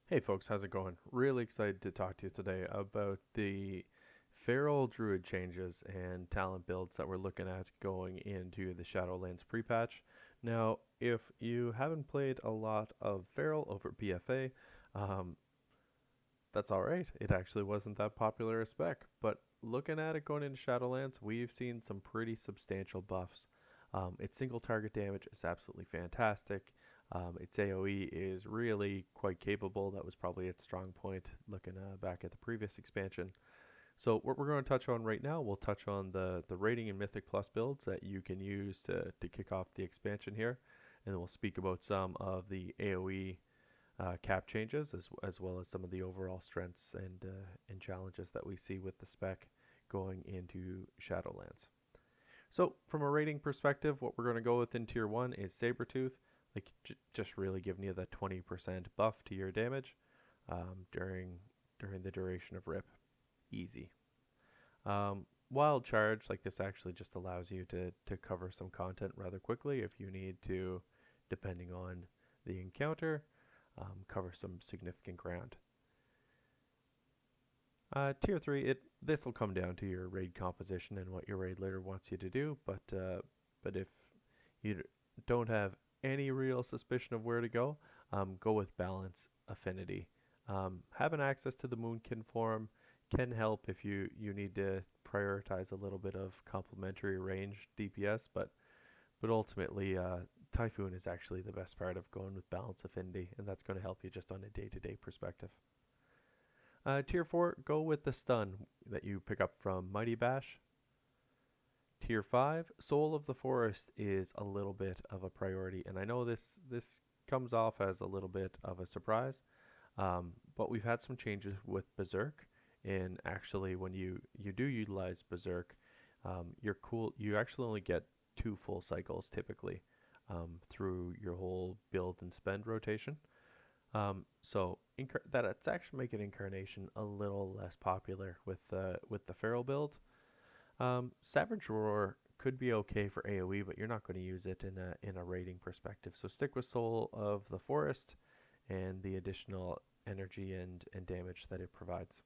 Hey folks, how's it going? Really excited to talk to you today about the Feral Druid changes and talent builds that we're looking at going into the Shadowlands Pre-Patch. Now, if you haven't played a lot of Feral over BFA, um, that's alright. It actually wasn't that popular a spec, but looking at it going into Shadowlands, we've seen some pretty substantial buffs. Its single target damage is absolutely fantastic. Its AoE is really quite capable. That was probably its strong point looking back at the previous expansion. So what we're going to touch on right now, we'll touch on the rating and Mythic Plus builds that you can use to kick off the expansion here. And then we'll speak about some of the AoE cap changes as well as some of the overall strengths and challenges that we see with the spec going into Shadowlands. So from a rating perspective, what we're going to go with in tier 1 is Saber Tooth, like just really giving you that 20% buff to your damage during the duration of rip. Easy. Wild Charge, like this actually just allows you to cover some content rather quickly if you need to, depending on the encounter, cover some significant ground. Tier 3, this will come down to your raid composition and what your raid leader wants you to do, but if you don't have any real suspicion of where to go with Balance Affinity. Having access to the Moonkin form can help if you need to prioritize a little bit of complementary range DPS, but ultimately Typhoon is actually the best part of going with Balance Affinity, and that's going to help you just on a day-to-day perspective. Tier 4, go with the stun that you pick up from Mighty Bash. Tier 5, Soul of the Forest is a little bit of a priority, and I know this comes off as a little bit of a surprise, but we've had some changes with Berserk, and actually when you do utilize Berserk, you actually only get 2 full cycles typically through your whole build and spend rotation. So that's actually making Incarnation a little less popular with the Feral build. Savage Roar could be okay for AoE, but you're not going to use it in a rating perspective. So stick with Soul of the Forest and the additional energy and damage that it provides.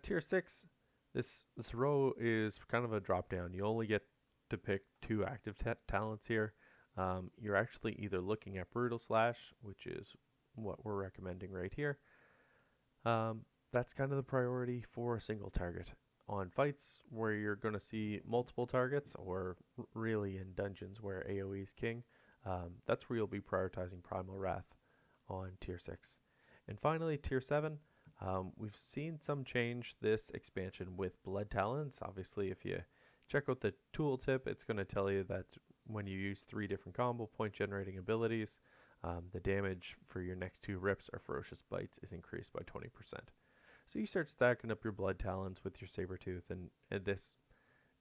Tier 6, this row is kind of a drop down. You only get to pick 2 active talents here. You're actually either looking at Brutal Slash, which is what we're recommending right here. That's kind of the priority for a single target. On fights where you're going to see multiple targets, or really in dungeons where AoE is king, that's where you'll be prioritizing Primal Wrath on Tier 6. And finally, Tier 7, we've seen some change this expansion with Blood Talons. Obviously, if you check out the tooltip, it's going to tell you that when you use 3 different combo point generating abilities, the damage for your next 2 rips or ferocious bites is increased by 20%. So you start stacking up your Blood Talons with your Saber Tooth, and this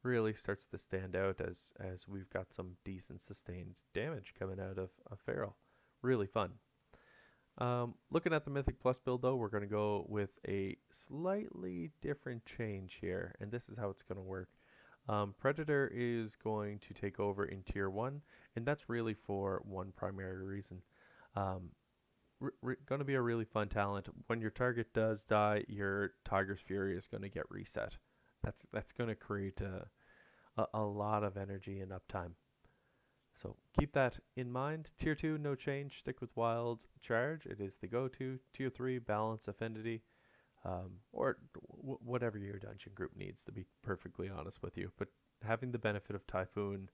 really starts to stand out as we've got some decent sustained damage coming out of Feral. Really fun. Looking at the Mythic Plus build though, we're going to go with a slightly different change here, and this is how it's going to work. Predator is going to take over in tier 1, and that's really for one primary reason. Going to be a really fun talent. When your target does die, your Tiger's Fury is going to get reset. That's going to create a lot of energy and uptime. So keep that in mind. Tier 2, no change. Stick with Wild Charge. It is the go-to. Tier 3, Balance Affinity. Or whatever your dungeon group needs, to be perfectly honest with you. But having the benefit of Typhoon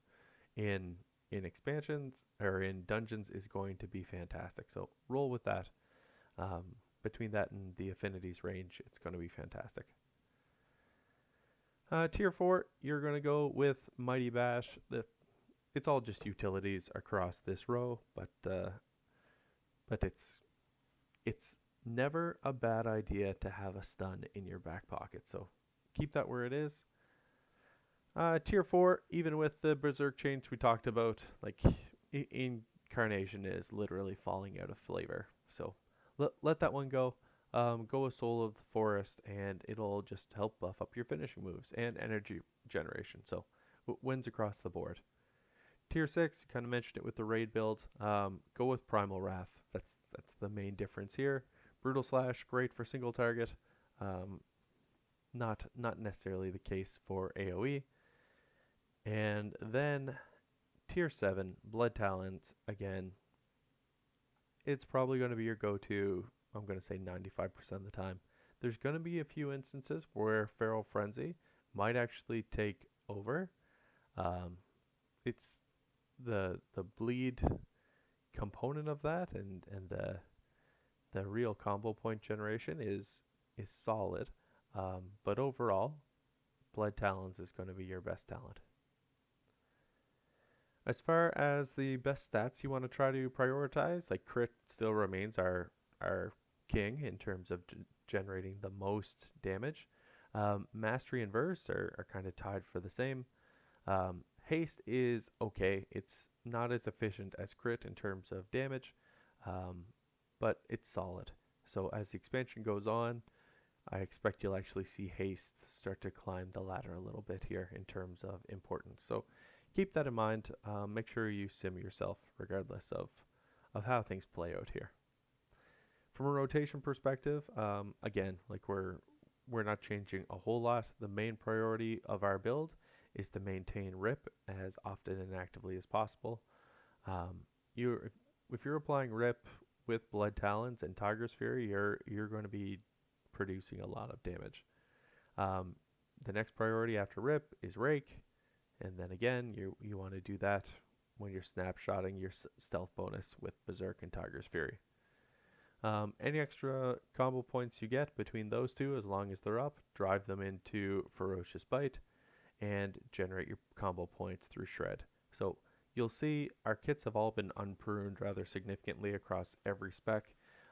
in expansions or in dungeons is going to be fantastic. So roll with that. Between that and the affinities range, it's going to be fantastic. Tier 4, you're going to go with Mighty Bash. It's all just utilities across this row, but it's never a bad idea to have a stun in your back pocket. So keep that where it is. Tier 4, even with the Berserk change we talked about, like Incarnation is literally falling out of flavor. So let that one go. Go with Soul of the Forest, and it'll just help buff up your finishing moves and energy generation. So wins across the board. Tier 6, kind of mentioned it with the raid build. Go with Primal Wrath. That's the main difference here. Brutal Slash, great for single target. Not necessarily the case for AoE. And then Tier 7, Blood Talons, again, it's probably going to be your go-to, I'm going to say 95% of the time. There's going to be a few instances where Feral Frenzy might actually take over. It's the bleed component of that, and the real combo point generation is solid. But overall, Blood Talons is going to be your best talent. As far as the best stats you want to try to prioritize, like crit still remains our king in terms of generating the most damage. Mastery and Verse are kind of tied for the same. Haste is okay. It's not as efficient as crit in terms of damage, but it's solid. So as the expansion goes on, I expect you'll actually see Haste start to climb the ladder a little bit here in terms of importance. So keep that in mind. Make sure you sim yourself regardless of how things play out here. From a rotation perspective, again, like we're not changing a whole lot. The main priority of our build is to maintain RIP as often and actively as possible. If you're applying RIP with Blood Talons and Tiger's Fury, you're going to be producing a lot of damage. The next priority after RIP is Rake, and then again, you want to do that when you're snapshotting your stealth bonus with Berserk and Tiger's Fury. Any extra combo points you get between those two, as long as they're up, drive them into Ferocious Bite and generate your combo points through Shred. So you'll see our kits have all been unpruned rather significantly across every spec.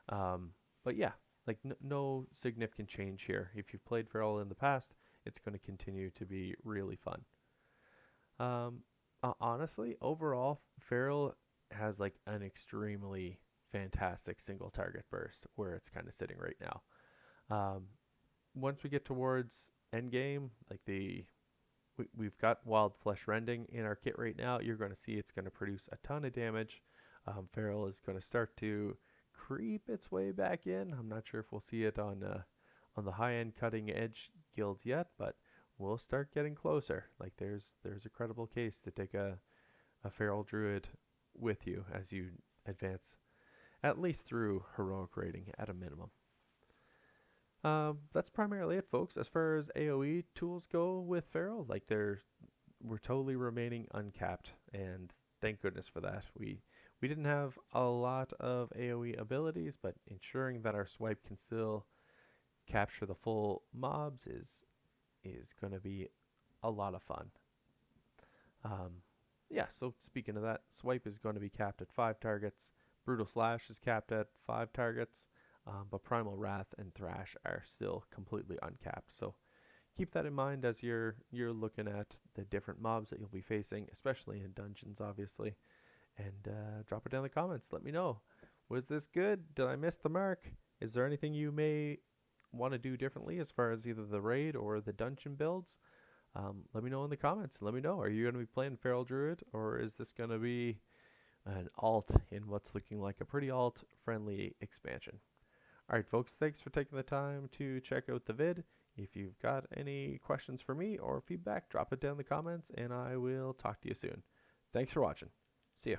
But yeah, like no significant change here. If you've played Feral in the past, it's going to continue to be really fun. Honestly, overall, Feral has like an extremely fantastic single target burst where it's kind of sitting right now. Once we get towards endgame, like we've got Wild Flesh Rending in our kit right now, you're going to see it's going to produce a ton of damage. Feral is going to start to creep its way back in. I'm not sure if we'll see it on the high-end cutting edge guilds yet, but we'll start getting closer. Like there's a credible case to take a Feral Druid with you as you advance at least through heroic rating at a minimum. That's primarily it, folks. As far as AoE tools go with Feral, like we're totally remaining uncapped, and thank goodness for that. We didn't have a lot of AoE abilities, but ensuring that our swipe can still capture the full mobs is going to be a lot of fun. Yeah, so speaking of that, swipe is going to be capped at 5 targets. Brutal Slash is capped at 5 targets, but Primal Wrath and Thrash are still completely uncapped. So keep that in mind as you're looking at the different mobs that you'll be facing, especially in dungeons, obviously. And drop it down in the comments. Let me know. Was this good? Did I miss the mark? Is there anything you may want to do differently as far as either the raid or the dungeon builds? Let me know in the comments. Let me know. Are you going to be playing Feral Druid, or is this going to be an alt in what's looking like a pretty alt-friendly expansion? Alright folks, thanks for taking the time to check out the vid. If you've got any questions for me or feedback, drop it down in the comments and I will talk to you soon. Thanks for watching. See ya.